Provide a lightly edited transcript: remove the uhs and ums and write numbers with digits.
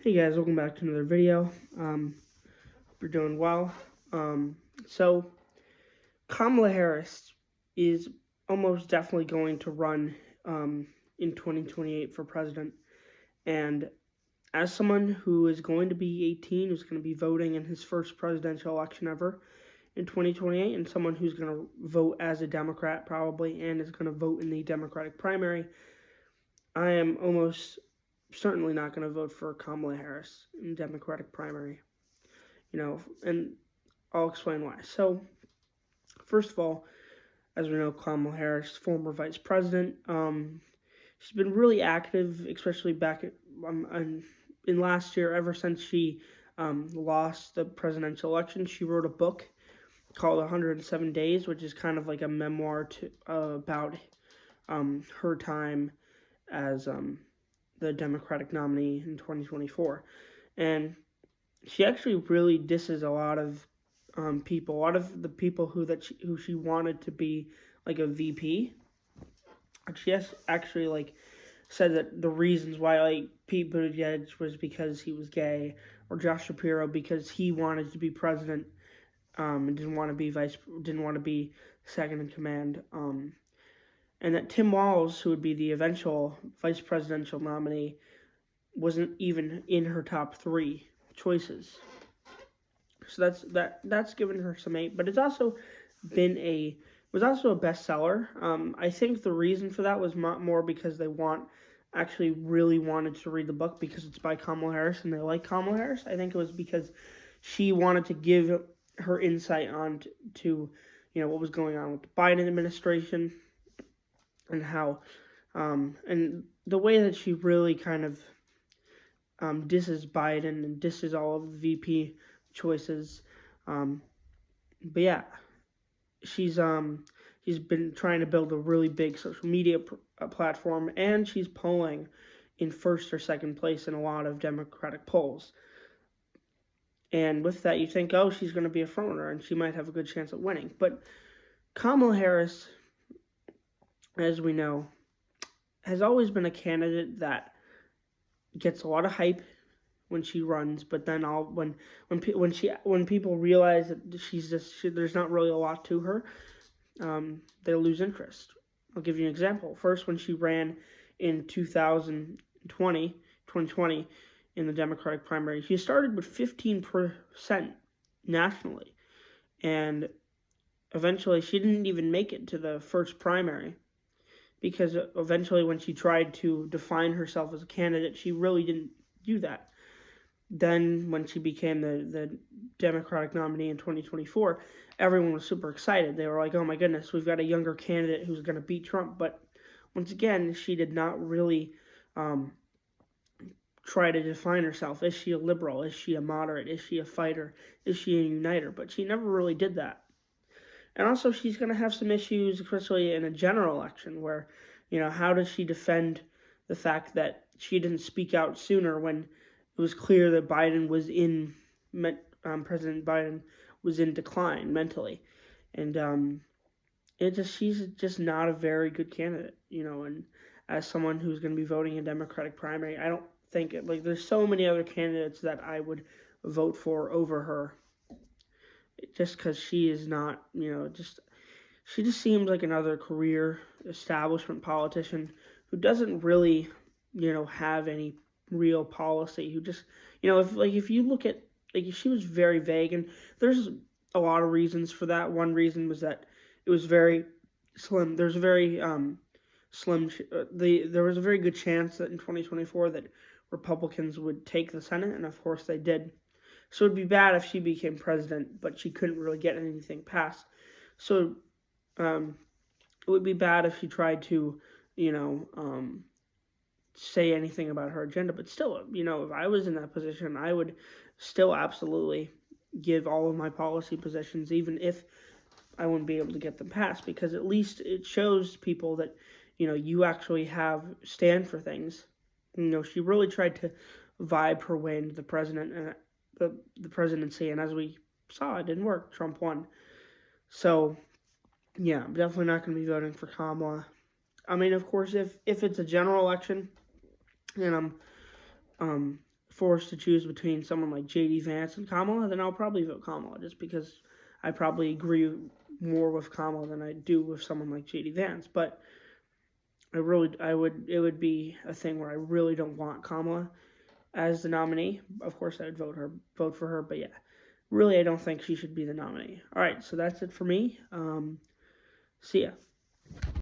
Hey guys, welcome back to another video. Hope you're doing well. So Kamala Harris is almost definitely going to run in 2028 for president. And as someone who is going to be 18, who's going to be voting in his first presidential election ever in 2028, and someone who's going to vote as a Democrat probably and is going to vote in the Democratic primary, I am almost certainly not going to vote for Kamala Harris in the Democratic primary. And I'll explain why. So, first of all, as we know, Kamala Harris, former vice president, she's been really active, especially back in last year. Ever since she lost the presidential election, she wrote a book called 107 Days, which is kind of like a memoir about her time as the Democratic nominee in 2024. And she actually really disses a lot of people, a lot of the people who she wanted to be like a VP. She has actually said that the reasons why Pete Buttigieg was because he was gay, or Josh Shapiro because he wanted to be president and didn't want to be second in command. And that Tim Walz, who would be the eventual vice presidential nominee, wasn't even in her top three choices. So that's given her some hate, but it's also was also a bestseller. I think the reason for that was more because they actually really wanted to read the book because it's by Kamala Harris and they like Kamala Harris. I think it was because she wanted to give her insight on to what was going on with the Biden administration and how and the way that she really kind of disses Biden and disses all of the VP choices. But yeah, she's been trying to build a really big social media platform, and she's polling in first or second place in a lot of Democratic polls. And with that, you think, oh, she's going to be a frontrunner and she might have a good chance at winning. But Kamala Harris, as we know, has always been a candidate that gets a lot of hype when she runs, but then when people realize that there's not really a lot to her, they lose interest. I'll give you an example. First, when she ran in 2020 in the Democratic primary, she started with 15% nationally, and eventually she didn't even make it to the first primary, because eventually when she tried to define herself as a candidate, she really didn't do that. Then when she became the Democratic nominee in 2024, everyone was super excited. They were like, oh my goodness, we've got a younger candidate who's going to beat Trump. But once again, she did not really try to define herself. Is she a liberal? Is she a moderate? Is she a fighter? Is she a uniter? But she never really did that. And also, she's going to have some issues, especially in a general election, where, how does she defend the fact that she didn't speak out sooner when it was clear that President Biden was in decline mentally, and she's just not a very good candidate, And as someone who's going to be voting in Democratic primary, I don't think there's so many other candidates that I would vote for over her, just because she is not, she just seems like another career establishment politician who doesn't really, have any real policy, who just, if you look at, she was very vague, and there's a lot of reasons for that. One reason was that it was very slim. There's a very there was a very good chance that in 2024 that Republicans would take the Senate, and of course they did. So it'd be bad if she became president, but she couldn't really get anything passed. So it would be bad if she tried to, say anything about her agenda, but still, if I was in that position, I would still absolutely give all of my policy positions, even if I wouldn't be able to get them passed, because at least it shows people that, you actually stand for things. She really tried to vibe her way into the presidency, and as we saw, it didn't work. Trump won. So, yeah, I'm definitely not going to be voting for Kamala. I mean, of course, if it's a general election, and I'm forced to choose between someone like J.D. Vance and Kamala, then I'll probably vote Kamala, just because I probably agree more with Kamala than I do with someone like J.D. Vance. But it would be a thing where I really don't want Kamala as the nominee. Of course, I would vote for her, but yeah, really, I don't think she should be the nominee. All right, so that's it for me. See ya.